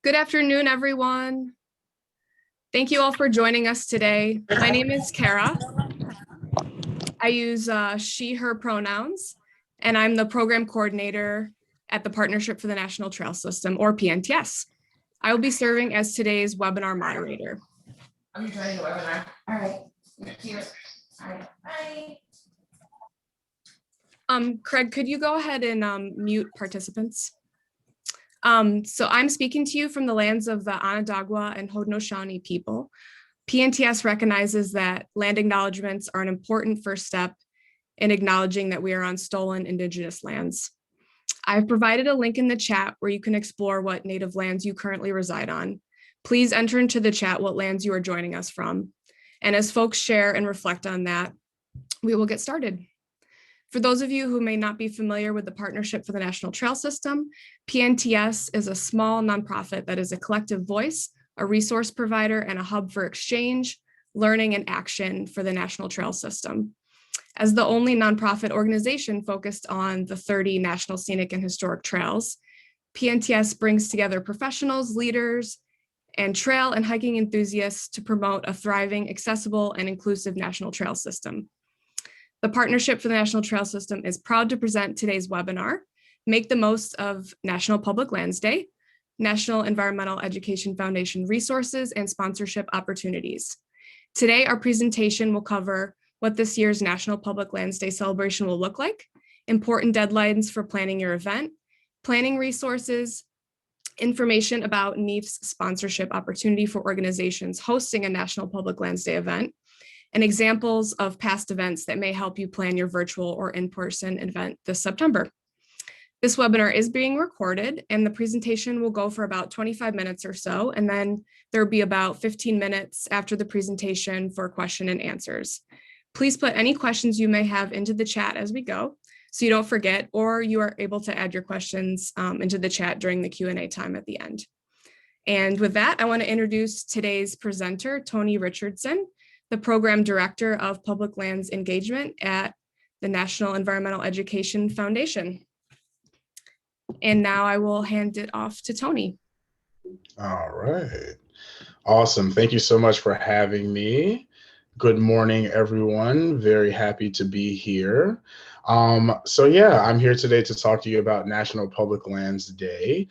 Good afternoon, everyone. Thank you all for joining us today. My name is Kara. I use she, her pronouns, and I'm the program coordinator at the Partnership for the National Trail System, or PNTS. I will be serving as today's webinar moderator. I'm joining the webinar. All right. Here. All right. Bye. Craig, could you go ahead and mute participants? So I'm speaking to you from the lands of the Onondaga and Haudenosaunee people. PNTS recognizes that land acknowledgements are an important first step in acknowledging that we are on stolen Indigenous lands. I've provided a link in the chat where you can explore what Native lands you currently reside on. Please enter into the chat what lands you are joining us from. And as folks share and reflect on that, we will get started. For those of you who may not be familiar with the Partnership for the National Trail System, PNTS is a small nonprofit that is a collective voice, a resource provider, and a hub for exchange, learning, and action for the National Trail System. As the only nonprofit organization focused on the 30 national scenic and historic trails, PNTS brings together professionals, leaders, and trail and hiking enthusiasts to promote a thriving, accessible, and inclusive national trail system. The Partnership for the National Trail System is proud to present today's webinar, Make the Most of National Public Lands Day, National Environmental Education Foundation Resources and Sponsorship Opportunities. Today, our presentation will cover what this year's National Public Lands Day celebration will look like, important deadlines for planning your event, planning resources, information about NEEF's sponsorship opportunity for organizations hosting a National Public Lands Day event, and examples of past events that may help you plan your virtual or in-person event this September. This webinar is being recorded and the presentation will go for about 25 minutes or so, and then there will be about 15 minutes after the presentation for question and answers. Please put any questions you may have into the chat as we go, so you don't forget, or you are able to add your questions into the chat during the Q&A time at the end. And with that, I want to introduce today's presenter, Tony Richardson, the Program Director of Public Lands Engagement at the National Environmental Education Foundation. And now I will hand it off to Tony. All right. Awesome. Thank you so much for having me. Good morning, everyone. Very happy to be here. So yeah, I'm here today to talk to you about National Public Lands Day.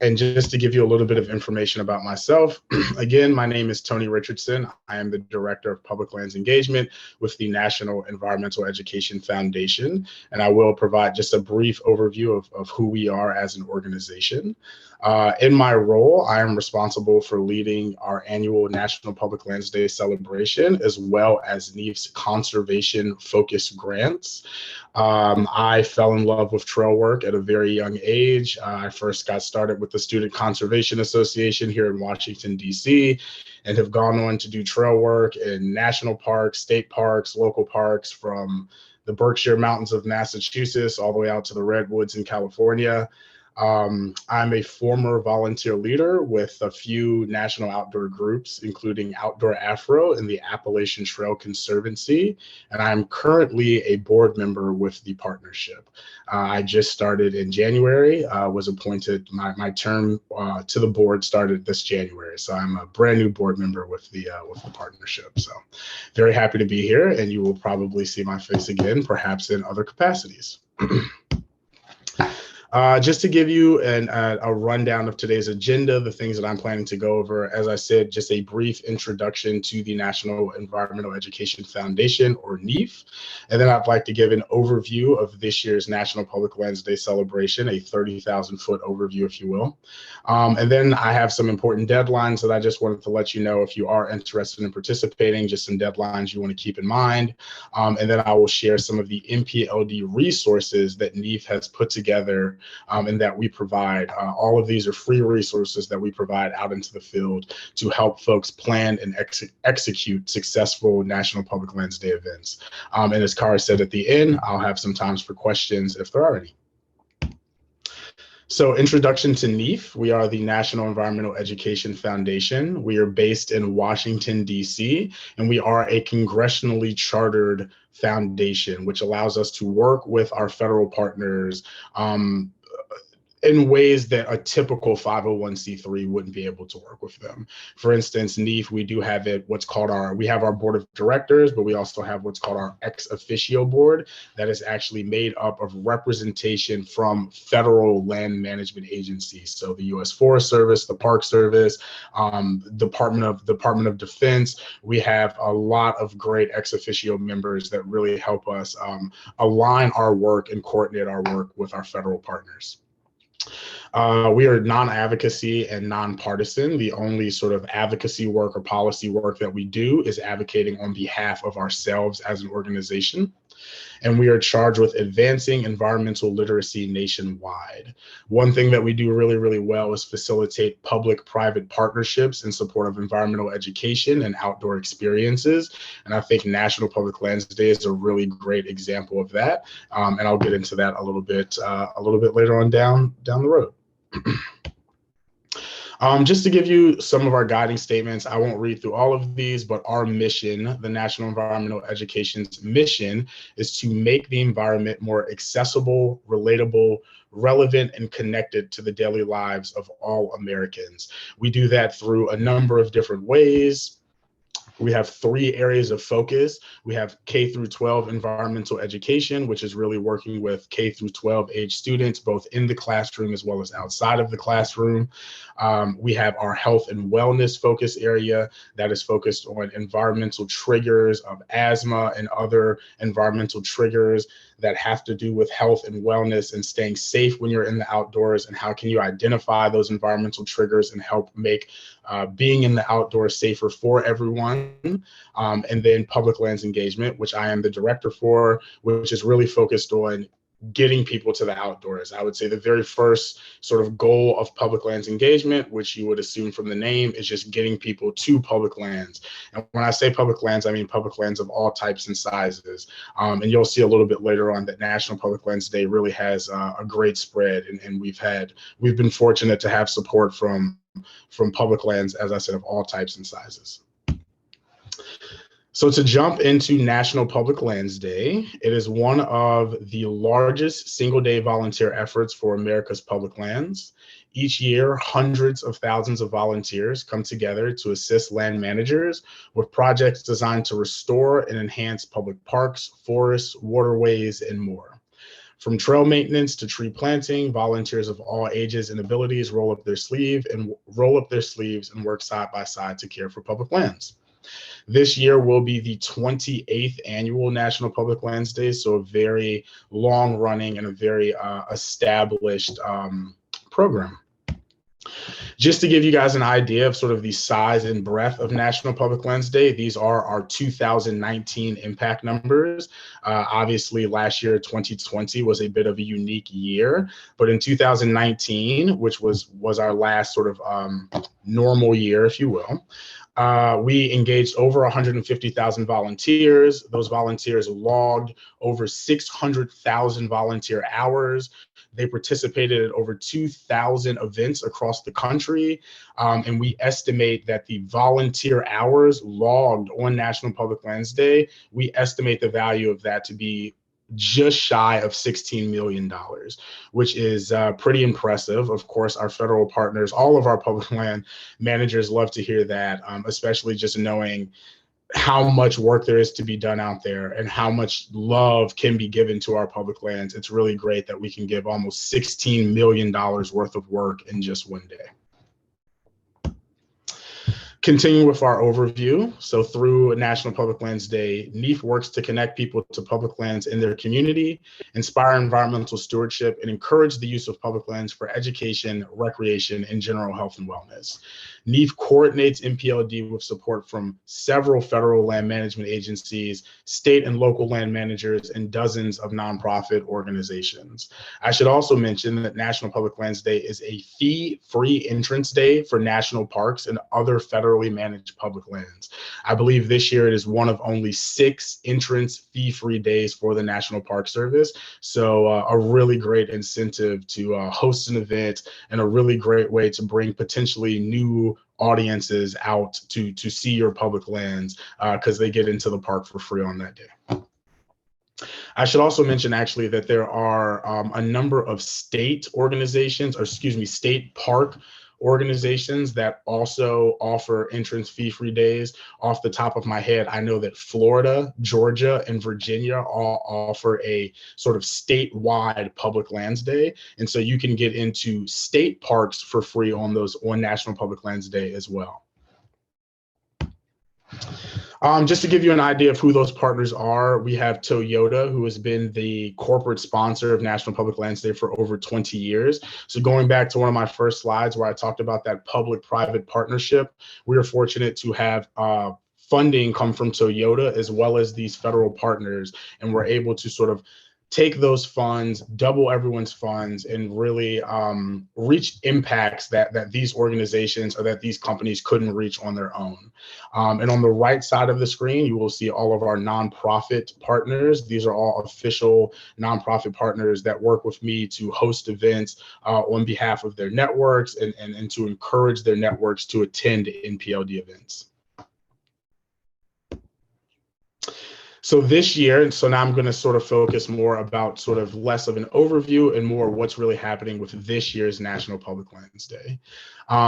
And just to give you a little bit of information about myself, again, my name is Tony Richardson. I am the Director of Public Lands Engagement with the National Environmental Education Foundation, and I will provide just a brief overview of who we are as an organization. In my role, I am responsible for leading our annual National Public Lands Day celebration, as well as NEEF's conservation focus grants. I fell in love with trail work at a very young age. I first got started with the Student Conservation Association here in Washington, D.C., and have gone on to do trail work in national parks, state parks, local parks, from the Berkshire Mountains of Massachusetts all the way out to the Redwoods in California. I'm a former volunteer leader with a few national outdoor groups, including Outdoor Afro and the Appalachian Trail Conservancy, and I'm currently a board member with the partnership. I just started in January, was appointed, my term to the board started this January, so I'm a brand new board member with the partnership. So very happy to be here, and you will probably see my face again, perhaps in other capacities. Just to give you a rundown of today's agenda, the things that I'm planning to go over, as I said, just a brief introduction to the National Environmental Education Foundation, or NEEF. And then I'd like to give an overview of this year's National Public Lands Day celebration, a 30,000-foot overview, if you will. And then I have some important deadlines that I just wanted to let you know if you are interested in participating, just some deadlines you want to keep in mind. And then I will share some of the NPLD resources that NEEF has put together and that we provide. All of these are free resources that we provide out into the field to help folks plan and execute successful National Public Lands Day events. And as Kara said at the end, I'll have some times for questions if there are any. So, introduction to NEEF. We are the National Environmental Education Foundation. We are based in Washington, D.C., and we are a congressionally chartered foundation, which allows us to work with our federal partners in ways that a typical 501c3 wouldn't be able to work with them. For instance, NEEF, we do have we have our board of directors, but we also have what's called our ex officio board that is actually made up of representation from federal land management agencies. So the U.S. Forest Service, the Park Service, Department of Defense. We have a lot of great ex officio members that really help us align our work and coordinate our work with our federal partners. We are non-advocacy and nonpartisan. The only sort of advocacy work or policy work that we do is advocating on behalf of ourselves as an organization. And we are charged with advancing environmental literacy nationwide. One thing that we do really, really well is facilitate public-private partnerships in support of environmental education and outdoor experiences. And I think National Public Lands Day is a really great example of that. And I'll get into that a little bit later on down the road. Just to give you some of our guiding statements, I won't read through all of these, but our mission, the National Environmental Education's mission, is to make the environment more accessible, relatable, relevant, and connected to the daily lives of all Americans. We do that through a number of different ways. We have 3 areas of focus. We have K through 12 environmental education, which is really working with K through 12 age students, both in the classroom as well as outside of the classroom. We have our health and wellness focus area that is focused on environmental triggers of asthma and other environmental triggers that have to do with health and wellness and staying safe when you're in the outdoors, and how can you identify those environmental triggers and help make being in the outdoors safer for everyone. And then public lands engagement, which I am the director for, which is really focused on getting people to the outdoors. I would say the very first sort of goal of public lands engagement, which you would assume from the name, is just getting people to public lands. And when I say public lands, I mean public lands of all types and sizes. And you'll see a little bit later on that National Public Lands Day really has a great spread. And we've been fortunate to have support from public lands, as I said, of all types and sizes. So to jump into National Public Lands Day, it is one of the largest single-day volunteer efforts for America's public lands. Each year, hundreds of thousands of volunteers come together to assist land managers with projects designed to restore and enhance public parks, forests, waterways, and more. From trail maintenance to tree planting, volunteers of all ages and abilities roll up their sleeves and work side by side to care for public lands. This year will be the 28th annual National Public Lands Day, so a very long running and a very established program. Just to give you guys an idea of sort of the size and breadth of National Public Lands Day, these are our 2019 impact numbers. Obviously, last year, 2020, was a bit of a unique year, but in 2019, which was our last sort of normal year, if you will, we engaged over 150,000 volunteers. Those volunteers logged over 600,000 volunteer hours. They participated at over 2,000 events across the country. And we estimate that the volunteer hours logged on National Public Lands Day, we estimate the value of that to be just shy of $16 million, which is pretty impressive. Of course, our federal partners, all of our public land managers love to hear that, especially just knowing how much work there is to be done out there and how much love can be given to our public lands. It's really great that we can give almost $16 million worth of work in just one day. Continuing with our overview, so through National Public Lands Day, NEEF works to connect people to public lands in their community, inspire environmental stewardship, and encourage the use of public lands for education, recreation, and general health and wellness. NEEF coordinates NPLD with support from several federal land management agencies, state and local land managers, and dozens of nonprofit organizations. I should also mention that National Public Lands Day is a fee-free entrance day for national parks and other federally managed public lands. I believe this year it is one of only 6 entrance fee-free days for the National Park Service. So a really great incentive to host an event and a really great way to bring potentially new audiences out to see your public lands because they get into the park for free on that day. I should also mention actually that there are a number of state organizations, or excuse me, state park organizations that also offer entrance fee-free days. Off the top of my head, I know that Florida, Georgia, and Virginia all offer a sort of statewide public lands day. And so you can get into state parks for free on National Public Lands Day as well. Just to give you an idea of who those partners are, we have Toyota, who has been the corporate sponsor of National Public Lands Day for over 20 years. So going back to one of my first slides where I talked about that public-private partnership, we are fortunate to have funding come from Toyota as well as these federal partners, and we're able to sort of take those funds, double everyone's funds, and really reach impacts that these organizations or that these companies couldn't reach on their own. And on the right side of the screen, you will see all of our nonprofit partners. These are all official nonprofit partners that work with me to host events on behalf of their networks and to encourage their networks to attend NPLD events. So this year, and so now I'm going to sort of focus more about sort of less of an overview and more what's really happening with this year's National Public Lands Day.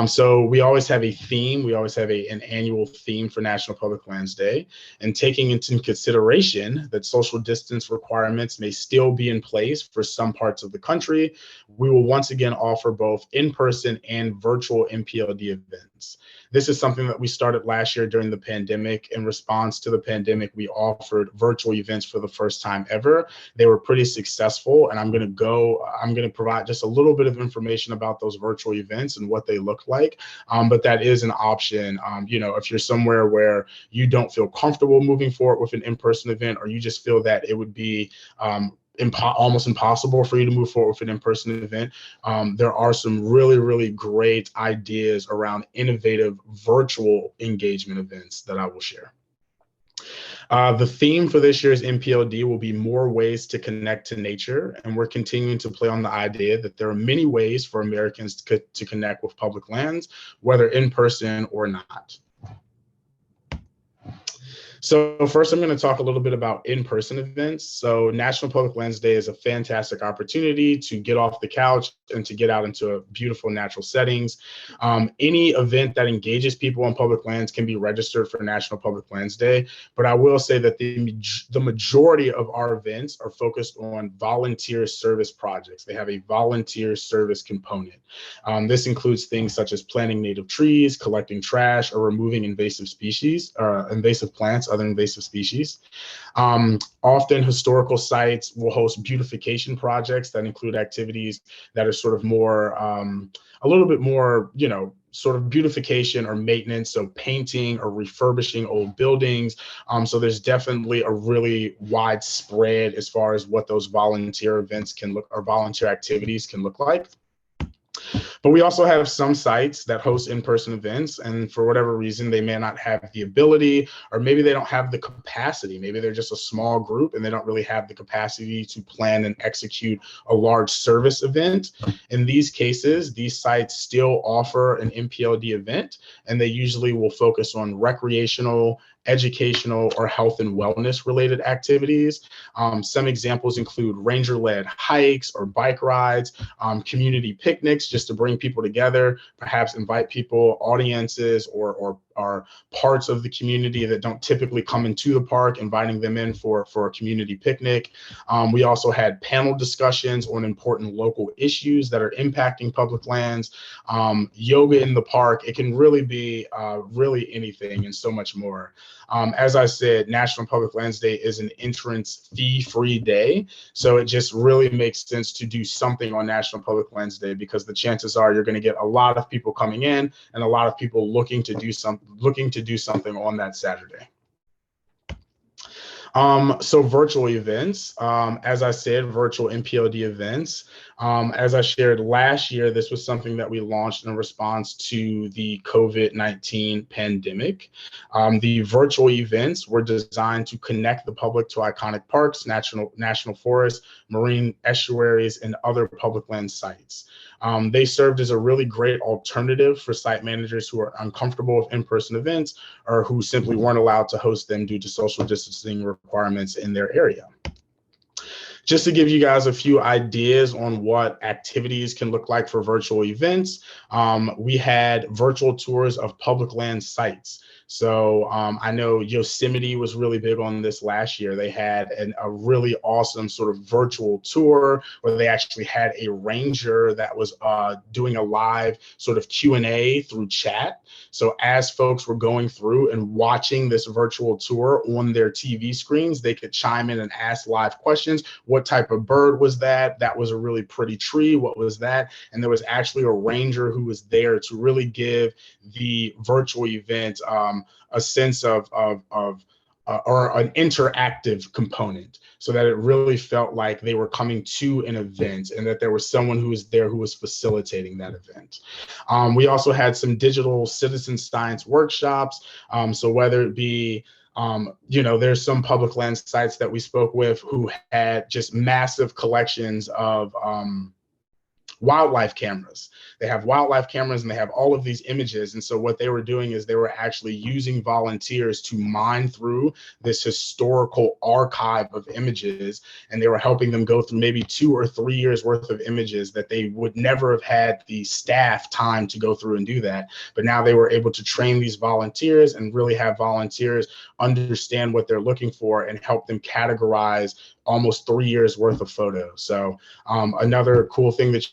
So we always have a theme. We always have an annual theme for National Public Lands Day. And taking into consideration that social distance requirements may still be in place for some parts of the country, we will once again offer both in-person and virtual NPLD events. This is something that we started last year during the pandemic. In response to the pandemic, we offered virtual events for the first time ever. They were pretty successful, and I'm going to provide just a little bit of information about those virtual events and what they look like. But that is an option. If you're somewhere where you don't feel comfortable moving forward with an in-person event, or you just feel that it would be almost impossible for you to move forward with an in-person event, there are some really, really great ideas around innovative virtual engagement events that I will share. The theme for this year's NPLD will be more ways to connect to nature, and we're continuing to play on the idea that there are many ways for Americans to connect with public lands, whether in person or not. So first, I'm going to talk a little bit about in-person events. So National Public Lands Day is a fantastic opportunity to get off the couch and to get out into beautiful natural settings. Any event that engages people on public lands can be registered for National Public Lands Day, but I will say that the majority of our events are focused on volunteer service projects. They have a volunteer service component. This includes things such as planting native trees, collecting trash, or removing invasive plants, other invasive species. Often historical sites will host beautification projects that include activities that are sort of more, a little bit more, sort of beautification or maintenance, so painting or refurbishing old buildings. So there's definitely a really wide spread as far as what those volunteer events can look, or volunteer activities can look like. But we also have some sites that host in-person events, and for whatever reason, they may not have the ability, or maybe they don't have the capacity. Maybe they're just a small group and they don't really have the capacity to plan and execute a large service event. In these cases, these sites still offer an NPLD event, and they usually will focus on recreational, educational, or health and wellness related activities. Some examples include ranger-led hikes or bike rides, community picnics just to bring people together, perhaps invite people, audiences, or parts of the community that don't typically come into the park, inviting them in for a community picnic. We also had panel discussions on important local issues that are impacting public lands, yoga in the park. It can really be really anything and so much more. As I said, National Public Lands Day is an entrance fee-free day, so it just really makes sense to do something on National Public Lands Day, because the chances are you're going to get a lot of people coming in and a lot of people looking to do something on that Saturday. So virtual events, as I said, virtual NPLD events. As I shared last year, this was something that we launched in response to the COVID-19 pandemic. The virtual events were designed to connect the public to iconic parks, national forests, marine estuaries, and other public land sites. They served as a really great alternative for site managers who are uncomfortable with in-person events, or who simply weren't allowed to host them due to social distancing requirements in their area. just to give you guys a few ideas on what activities can look like for virtual events, we had virtual tours of public land sites. So I know Yosemite was really big on this last year. They had a really awesome sort of virtual tour where they actually had a ranger that was doing a live sort of Q&A through chat. So as folks were going through and watching this virtual tour on their TV screens, they could chime in and ask live questions. What type of bird was that? That was a really pretty tree. What was that? And there was actually a ranger who was there to really give the virtual event a sense of or an interactive component, so that it really felt like they were coming to an event and that there was someone who was there who was facilitating that event. We also had some digital citizen science workshops. So whether it be there's some public land sites that we spoke with who had just massive collections of wildlife cameras. They have wildlife cameras and they have all of these images. And so what they were doing is they were actually using volunteers to mine through this historical archive of images. And they were helping them go through maybe 2 or 3 years worth of images that they would never have had the staff time to go through and do that. But now they were able to train these volunteers and really have volunteers understand what they're looking for and help them categorize almost 3 years worth of photos. So another cool thing that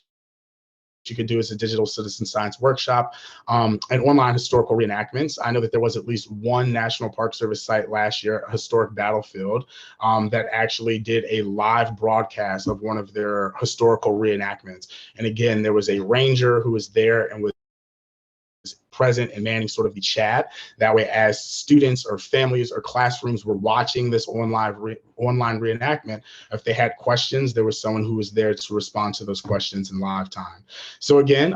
you could do as a digital citizen science workshop, and online historical reenactments. I know that there was at least one National Park Service site last year, a historic battlefield, that actually did a live broadcast of one of their historical reenactments. And again, there was a ranger who was there and was present and manning sort of the chat. That way, as students or families or classrooms were watching this online reenactment, if they had questions, there was someone who was there to respond to those questions in live time. So again,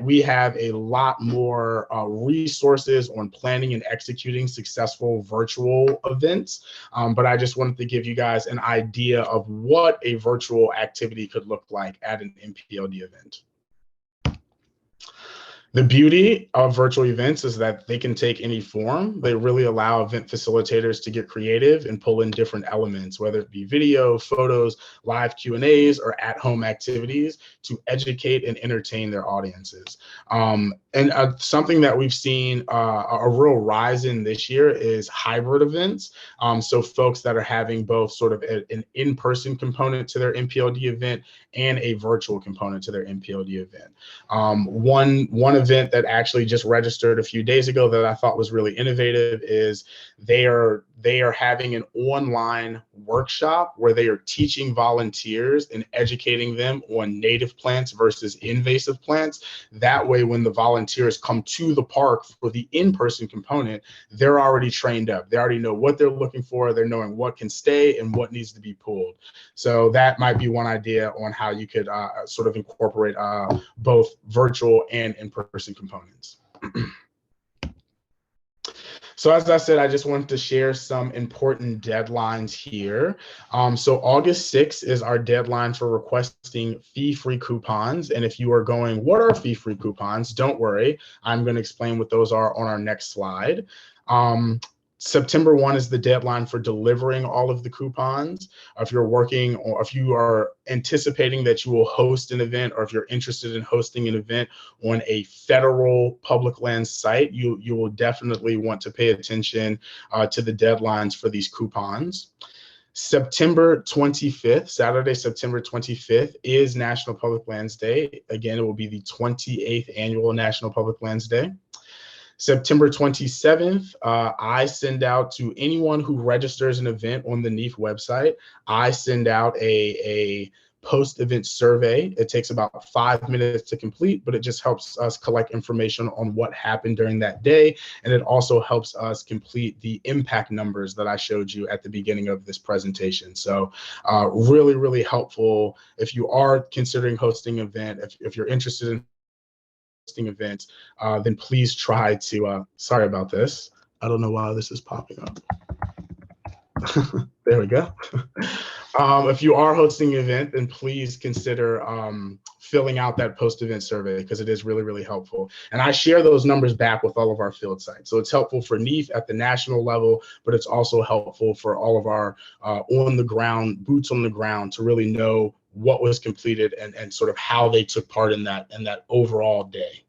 we have a lot more resources on planning and executing successful virtual events, but I just wanted to give you guys an idea of what a virtual activity could look like at an NPLD event. The beauty of virtual events is that they can take any form. They really allow event facilitators to get creative and pull in different elements, whether it be video, photos, live Q&As, or at-home activities to educate and entertain their audiences. Something that we've seen a real rise in this year is hybrid events. So folks that are having both sort of an in-person component to their NPLD event and a virtual component to their NPLD event. One event that actually just registered a few days ago that I thought was really innovative is they are having an online workshop where they are teaching volunteers and educating them on native plants versus invasive plants. That way, when the volunteers come to the park for the in-person component, they're already trained up. They already know what they're looking for. They're knowing what can stay and what needs to be pulled. So that might be one idea on how you could sort of incorporate both virtual and in-person components. So as I said, I just wanted to share some important deadlines here. So August 6th is our deadline for requesting fee-free coupons. And if you are going, what are fee-free coupons? Don't worry, I'm going to explain what those are on our next slide. September 1 is the deadline for delivering all of the coupons. If you're working or if you are anticipating that you will host an event, or if you're interested in hosting an event on a federal public land site, you will definitely want to pay attention to the deadlines for these coupons. September 25th, Saturday, September 25th is National Public Lands Day. Again, it will be the 28th annual National Public Lands Day. September 27th, I send out to anyone who registers an event on the NEEF website, I send out a post-event survey. It takes about 5 minutes to complete, but it just helps us collect information on what happened during that day. And it also helps us complete the impact numbers that I showed you at the beginning of this presentation. So really, really helpful if you are considering hosting an event, if you're interested in events, then please try to, sorry about this. I don't know why this is popping up. There we go. If you are hosting an event, then please consider filling out that post-event survey because it is really, really helpful. And I share those numbers back with all of our field sites. So it's helpful for NEEF at the national level, but it's also helpful for all of our on the ground, boots on the ground to really know what was completed and sort of how they took part in that overall day.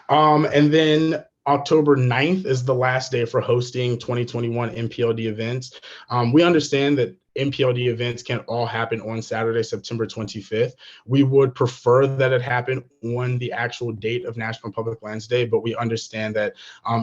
And then October 9th is the last day for hosting 2021 NPLD events. We understand that NPLD events can't all happen on Saturday, September 25th. We would prefer that it happen on the actual date of National Public Lands Day, but we understand that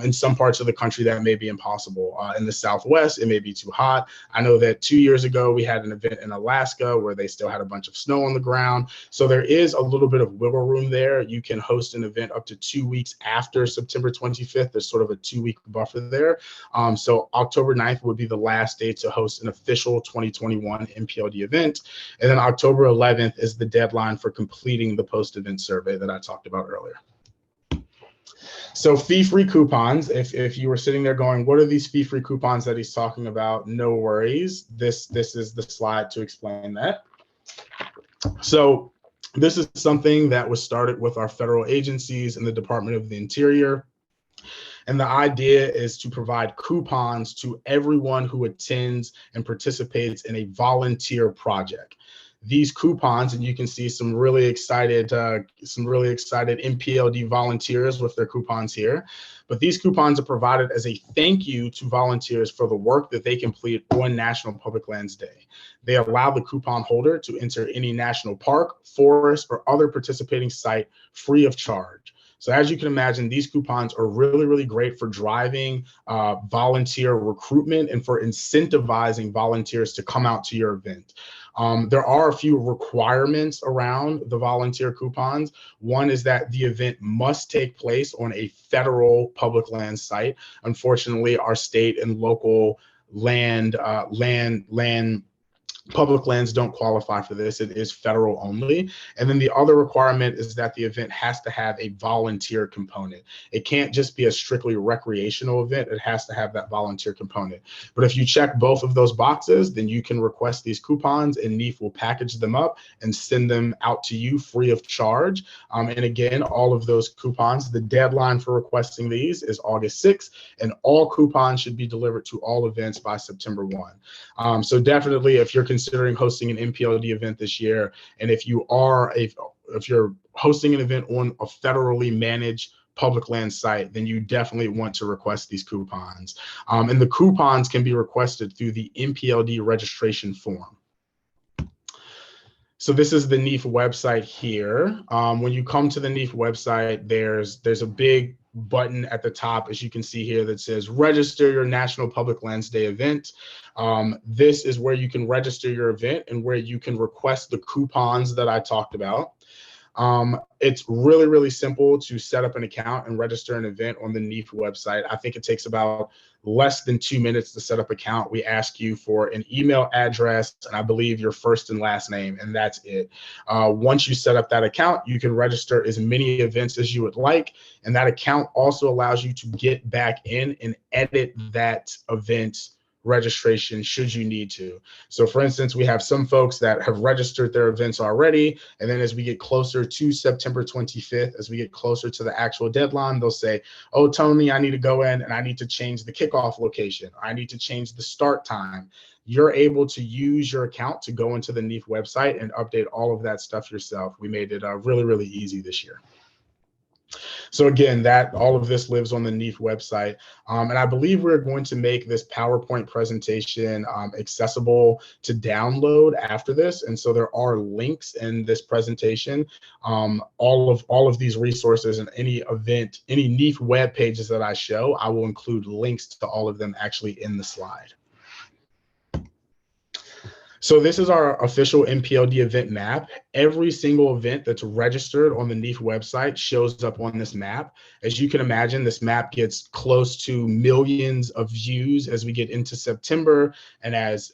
in some parts of the country that may be impossible. In the Southwest, it may be too hot. I know that 2 years ago, we had an event in Alaska where they still had a bunch of snow on the ground. So there is a little bit of wiggle room there. You can host an event up to 2 weeks after September 25th. There's sort of a 2-week buffer there. So October 9th would be the last day to host an official 2021 NPLD event. And then October 11th is the deadline for completing the post-event survey that I talked about earlier. So fee-free coupons, if you were sitting there going, what are these fee-free coupons that he's talking about? No worries. This is the slide to explain that. So this is something that was started with our federal agencies and the Department of the Interior. And the idea is to provide coupons to everyone who attends and participates in a volunteer project. These coupons, and you can see some really excited NPLD volunteers with their coupons here. But these coupons are provided as a thank you to volunteers for the work that they complete on National Public Lands Day. They allow the coupon holder to enter any national park, forest, or other participating site free of charge. So as you can imagine, these coupons are really, really great for driving volunteer recruitment and for incentivizing volunteers to come out to your event. There are a few requirements around the volunteer coupons. One is that the event must take place on a federal public land site. Unfortunately, our state and local public lands don't qualify for this. It is federal only. And then the other requirement is that the event has to have a volunteer component. It can't just be a strictly recreational event. It has to have that volunteer component. But if you check both of those boxes, then you can request these coupons and NEEF will package them up and send them out to you free of charge. And again, all of those coupons, the deadline for requesting these is August 6th, and all coupons should be delivered to all events by September 1. So definitely, if you're considering hosting an NPLD event this year, and if you're hosting an event on a federally managed public land site, then you definitely want to request these coupons. And the coupons can be requested through the NPLD registration form. So this is the NEEF website here. When you come to the NEEF website, there's a big button at the top, as you can see here, that says register your National Public Lands Day event. This is where you can register your event and where you can request the coupons that I talked about. It's really, really simple to set up an account and register an event on the NEEF website. I think it takes about less than 2 minutes to set up an account. We ask you for an email address and I believe your first and last name, and that's it. Once you set up that account, you can register as many events as you would like. And that account also allows you to get back in and edit that event registration should you need to. So for instance, we have some folks that have registered their events already, and then as we get closer to September 25th, as we get closer to the actual deadline, they'll say, oh, Tony, I need to go in and I need to change the kickoff location. I need to change the start time. You're able to use your account to go into the NEEF website and update all of that stuff yourself. We made it really, really easy this year. So again, all of this lives on the NEEF website. And I believe we're going to make this PowerPoint presentation accessible to download after this. And so there are links in this presentation. All of these resources and any NEEF web pages that I show, I will include links to all of them actually in the slide. So this is our official NPLD event map. Every single event that's registered on the NEEF website shows up on this map. As you can imagine, this map gets close to millions of views as we get into September, and as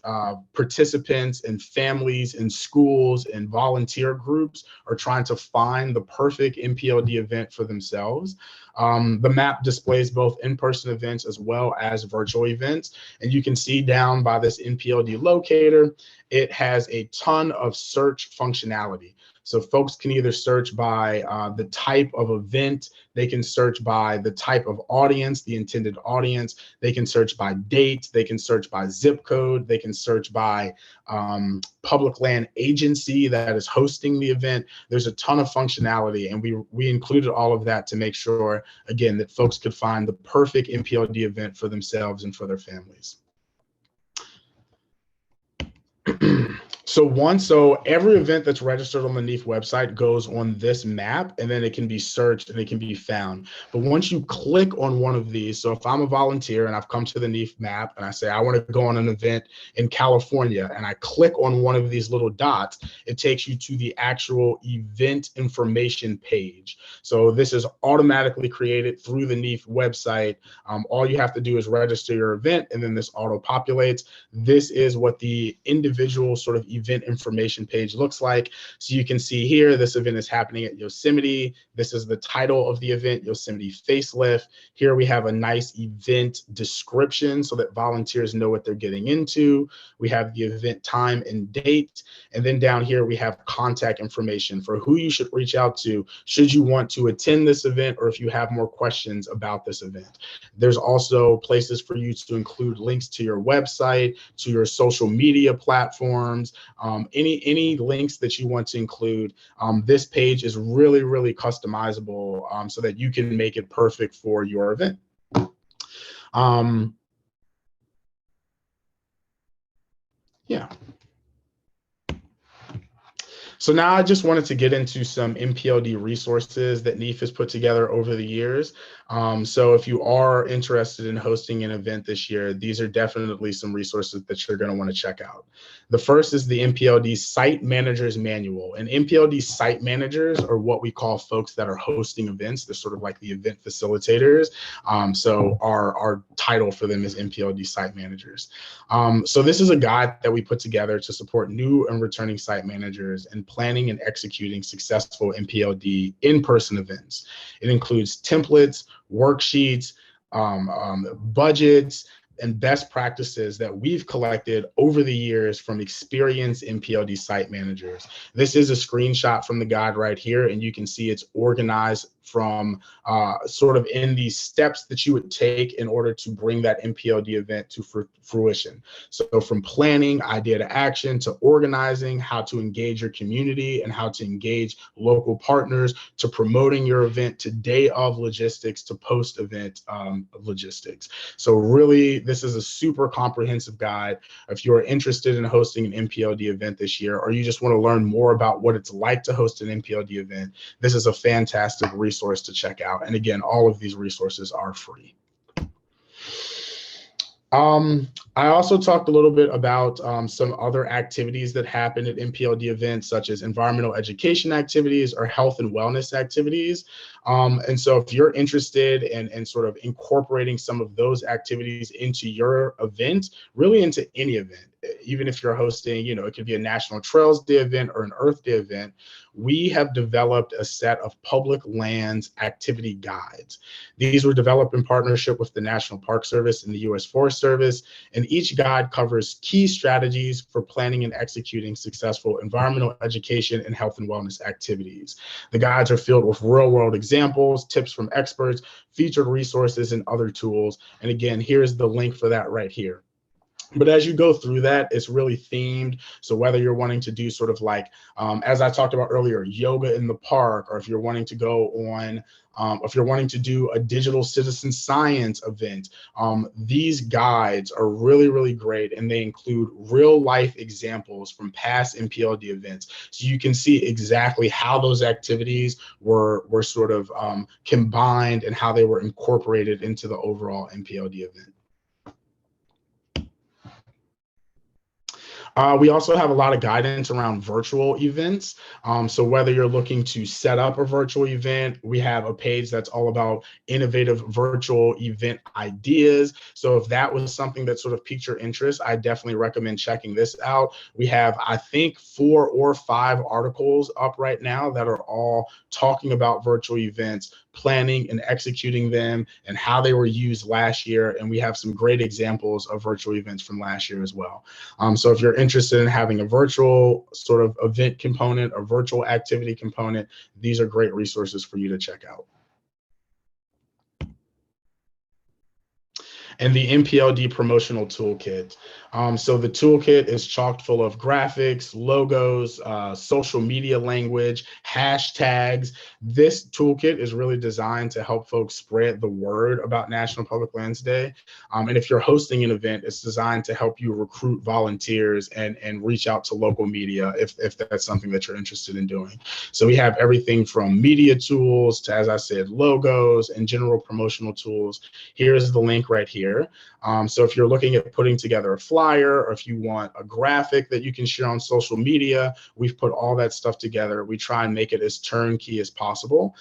participants and families and schools and volunteer groups are trying to find the perfect NPLD event for themselves. The map displays both in-person events as well as virtual events. And you can see down by this NPLD locator, it has a ton of search functionality. So folks can either search by the type of event, they can search by the type of audience, the intended audience, they can search by date, they can search by zip code, they can search by public land agency that is hosting the event. There's a ton of functionality, and we included all of that to make sure, again, that folks could find the perfect NPLD event for themselves and for their families. So every event that's registered on the NEEF website goes on this map, and then it can be searched and it can be found. But once you click on one of these, so if I'm a volunteer and I've come to the NEEF map and I say I want to go on an event in California, and I click on one of these little dots, it takes you to the actual event information page. So this is automatically created through the NEEF website. All you have to do is register your event, and then this auto populates. This is what the individual sort of event information page looks like. So you can see here, this event is happening at Yosemite. This is the title of the event, Yosemite Facelift. Here we have a nice event description so that volunteers know what they're getting into. We have the event time and date. And then down here, we have contact information for who you should reach out to should you want to attend this event, or if you have more questions about this event. There's also places for you to include links to your website, to your social media platforms, any links that you want to include. This page is really, really customizable so that you can make it perfect for your event. Yeah. So now I just wanted to get into some NPLD resources that NEEF has put together over the years. So if you are interested in hosting an event this year, these are definitely some resources that you're going to want to check out. The first is the NPLD Site Managers Manual. And NPLD site managers are what we call folks that are hosting events. They're sort of like the event facilitators. So our title for them is NPLD Site Managers. So this is a guide that we put together to support new and returning site managers in planning and executing successful NPLD in-person events. It includes templates, worksheets, budgets, and best practices that we've collected over the years from experienced NPLD site managers. This is a screenshot from the guide right here, and you can see it's organized from sort of in these steps that you would take in order to bring that NPLD event to fruition. So from planning, idea to action, to organizing, how to engage your community and how to engage local partners, to promoting your event, to day of logistics, to post-event logistics. So really, this is a super comprehensive guide. If you're interested in hosting an NPLD event this year, or you just want to learn more about what it's like to host an NPLD event, this is a fantastic resource to check out. And again, all of these resources are free. I also talked a little bit about some other activities that happen at NPLD events, such as environmental education activities or health and wellness activities. And so if you're interested in sort of incorporating some of those activities into your event, really into any event, even if you're hosting, it could be a National Trails Day event or an Earth Day event, we have developed a set of public lands activity guides. These were developed in partnership with the National Park Service and the U.S. Forest Service, and each guide covers key strategies for planning and executing successful environmental education and health and wellness activities. The guides are filled with real-world examples, tips from experts, featured resources, and other tools. And again, here's the link for that right here. But as you go through that, it's really themed. So whether you're wanting to do sort of like, as I talked about earlier, yoga in the park, or if you're wanting to go on, if you're wanting to do a digital citizen science event, these guides are really, really great. And they include real life examples from past NPLD events. So you can see exactly how those activities were sort of combined and how they were incorporated into the overall NPLD event. We also have a lot of guidance around virtual events. So whether you're looking to set up a virtual event, we have a page that's all about innovative virtual event ideas. So if that was something that sort of piqued your interest, I definitely recommend checking this out. We have, I think, 4 or 5 articles up right now that are all talking about virtual events, planning and executing them, and how they were used last year. And we have some great examples of virtual events from last year as well. So if you're interested in having a virtual sort of event component, a virtual activity component, these are great resources for you to check out. And the NPLD promotional toolkit. So the toolkit is chock full of graphics, logos, social media language, hashtags. This toolkit is really designed to help folks spread the word about National Public Lands Day. And if you're hosting an event, it's designed to help you recruit volunteers and reach out to local media if that's something that you're interested in doing. So we have everything from media tools to, as I said, logos and general promotional tools. Here's the link right here. So if you're looking at putting together a flyer, or if you want a graphic that you can share on social media, we've put all that stuff together. We try and make it as turnkey as possible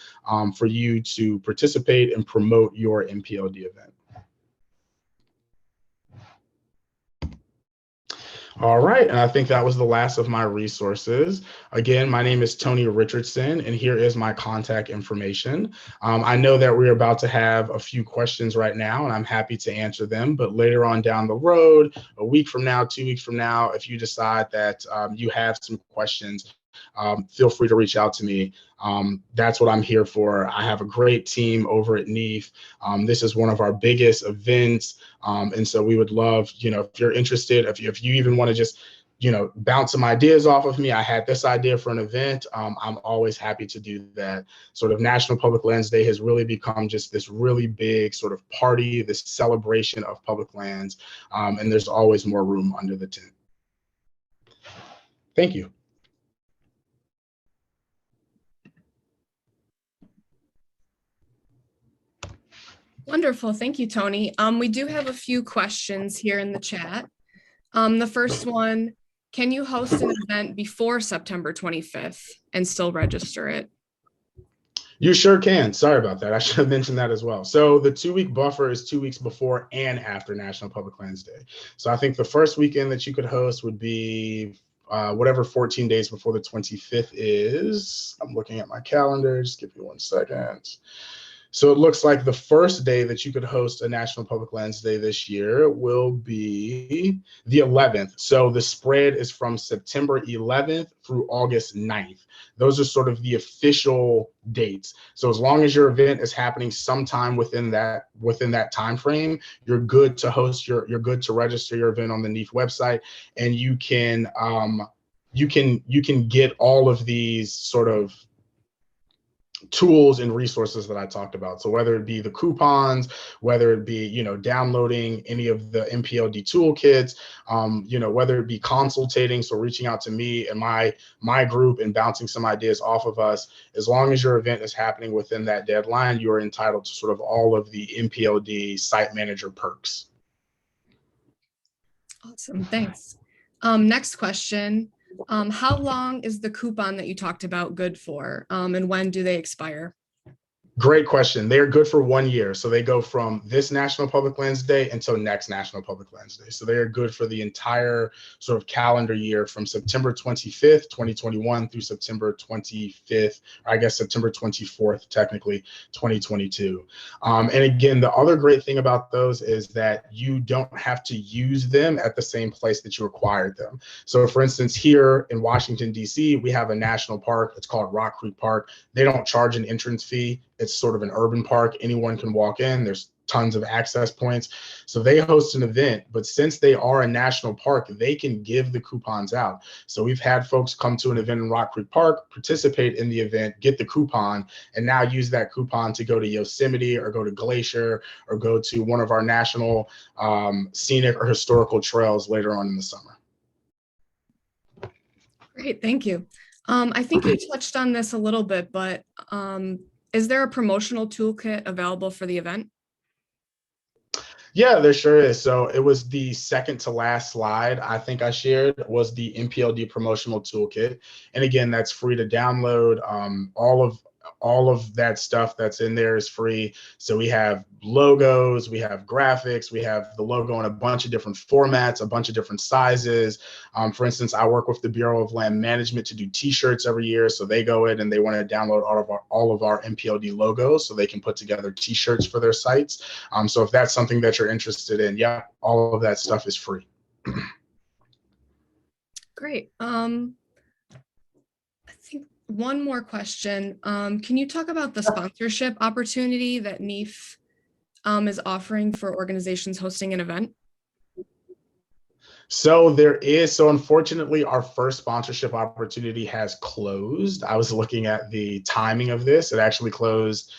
for you to participate and promote your NPLD event. All right, and I think that was the last of my resources. Again, my name is Tony Richardson, and here is my contact information. I know that we're about to have a few questions right now, and I'm happy to answer them, but later on down the road, a week from now, 2 weeks from now, if you decide that you have some questions, feel free to reach out to me. That's what I'm here for. I have a great team over at NEEF. This is one of our biggest events. And so we would love, if you're interested, if you even want to just, bounce some ideas off of me. I had this idea for an event. I'm always happy to do that. Sort of National Public Lands Day has really become just this really big sort of party, this celebration of public lands. And there's always more room under the tent. Thank you. Wonderful. Thank you, Tony. We do have a few questions here in the chat. The first one, can you host an event before September 25th and still register it? You sure can. Sorry about that. I should have mentioned that as well. So the 2-week buffer is 2 weeks before and after National Public Lands Day. So I think the first weekend that you could host would be whatever 14 days before the 25th is. I'm looking at my calendar. Just give me 1 second. So it looks like the first day that you could host a National Public Lands Day this year will be the 11th. So the spread is from September 11th through August 9th. Those are sort of the official dates. So as long as your event is happening sometime within that time frame, you're good to host you're good to register your event on the NEEF website, and you can get all of these sort of tools and resources that I talked about. So whether it be the coupons, whether it be, downloading any of the NPLD toolkits, whether it be consultating, so reaching out to me and my group and bouncing some ideas off of us, as long as your event is happening within that deadline, you are entitled to sort of all of the NPLD site manager perks. Awesome, thanks. Next question. How long is the coupon that you talked about good for, and when do they expire? Great question. They are good for 1 year. So they go from this National Public Lands Day until next National Public Lands Day. So they are good for the entire sort of calendar year from September 25th, 2021 through September 25th, or I guess September 24th, technically, 2022. And again, the other great thing about those is that you don't have to use them at the same place that you acquired them. So for instance, here in Washington, D.C., we have a national park. It's called Rock Creek Park. They don't charge an entrance fee. It's sort of an urban park. Anyone can walk in. There's tons of access points. So they host an event, but since they are a national park, they can give the coupons out. So we've had folks come to an event in Rock Creek Park, participate in the event, get the coupon, and now use that coupon to go to Yosemite or go to Glacier or go to one of our national scenic or historical trails later on in the summer. Great, thank you. I think you touched on this a little bit, but is there a promotional toolkit available for the event? Yeah, there sure is. So it was the second to last slide I think I shared was the NPLD promotional toolkit. And again, that's free to download. All of that stuff that's in there is free. So we have logos, we have graphics, we have the logo in a bunch of different formats, a bunch of different sizes. For instance, I work with the Bureau of Land Management to do t-shirts every year. So they go in and they want to download all of our NPLD logos so they can put together t-shirts for their sites. So if that's something that you're interested in, yeah, all of that stuff is free. great. I think one more question. Can you talk about the sponsorship opportunity that NEEF is offering for organizations hosting an event? So unfortunately, our first sponsorship opportunity has closed. I was looking at the timing of this. It actually closed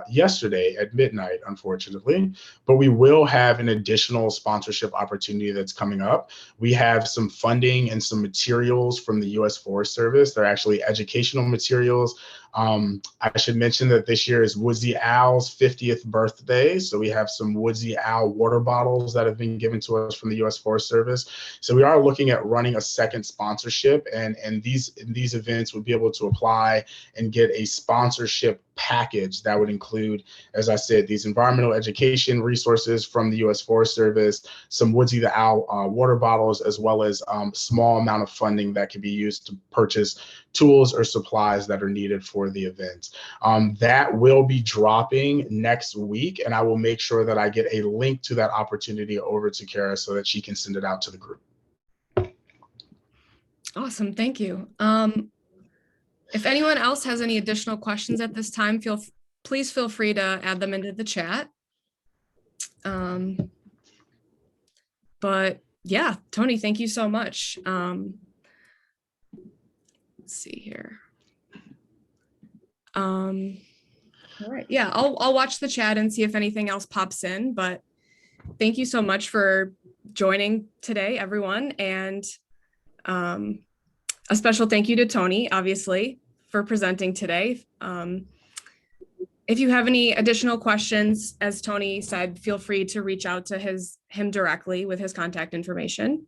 yesterday at midnight, unfortunately, but we will have an additional sponsorship opportunity that's coming up. We have some funding and some materials from the U.S. Forest Service. They're actually educational materials. I should mention that this year is Woodsy Owl's 50th birthday. So we have some Woodsy Owl water bottles that have been given to us from the U.S. Forest Service. So we are looking at running a second sponsorship, and these events would be able to apply and get a sponsorship package that would include, as I said, these environmental education resources from the U.S. Forest Service, some Woodsy the Owl water bottles, as well as small amount of funding that can be used to purchase tools or supplies that are needed for the event. That will be dropping next week, and I will make sure that I get a link to that opportunity over to Kara so that she can send it out to the group. Awesome, thank you. If anyone else has any additional questions at this time, please feel free to add them into the chat. But yeah, Tony, thank you so much. Let's see here. All right, yeah, I'll watch the chat and see if anything else pops in, but thank you so much for joining today, everyone. And a special thank you to Tony, obviously, for presenting today. If you have any additional questions, as Tony said, feel free to reach out to him directly with his contact information.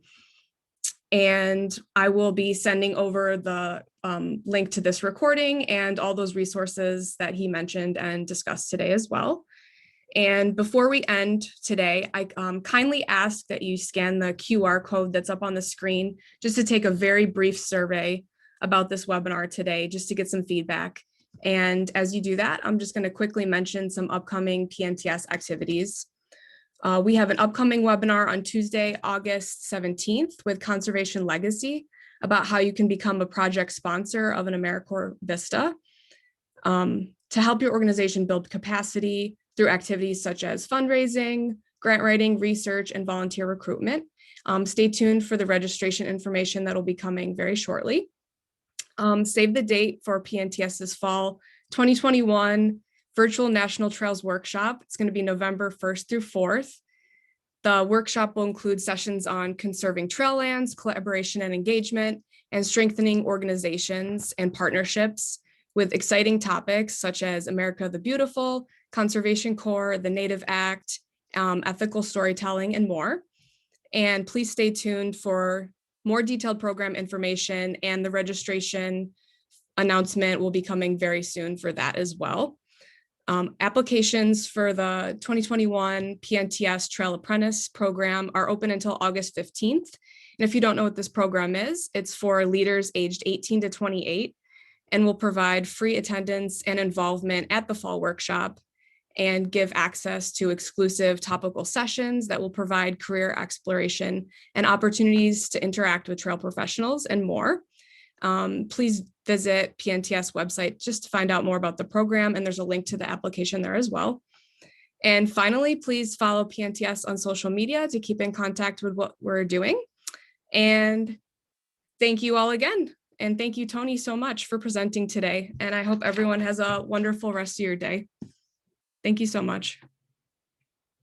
And I will be sending over the link to this recording and all those resources that he mentioned and discussed today as well. And before we end today, I kindly ask that you scan the QR code that's up on the screen just to take a very brief survey about this webinar today, just to get some feedback. And as you do that, I'm just going to quickly mention some upcoming PNTS activities. We have an upcoming webinar on Tuesday, August 17th with Conservation Legacy about how you can become a project sponsor of an AmeriCorps Vista to help your organization build capacity through activities such as fundraising, grant writing, research, and volunteer recruitment. Stay tuned for the registration information that will be coming very shortly. Save the date for PNTS's Fall 2021 Virtual National Trails Workshop. It's going to be November 1st through 4th. The workshop will include sessions on conserving trail lands, collaboration and engagement, and strengthening organizations and partnerships with exciting topics such as America the Beautiful, Conservation Corps, the Native Act, ethical storytelling, and more. And please stay tuned for more detailed program information, and the registration announcement will be coming very soon for that as well. Applications for the 2021 PNTS Trail Apprentice program are open until August 15th. And if you don't know what this program is, it's for leaders aged 18 to 28 and will provide free attendance and involvement at the fall workshop and give access to exclusive topical sessions that will provide career exploration and opportunities to interact with trail professionals and more. Please visit PNTS website just to find out more about the program, and there's a link to the application there as well. And finally, please follow PNTS on social media to keep in contact with what we're doing. And thank you all again. And thank you, Tony, so much for presenting today. And I hope everyone has a wonderful rest of your day. Thank you so much.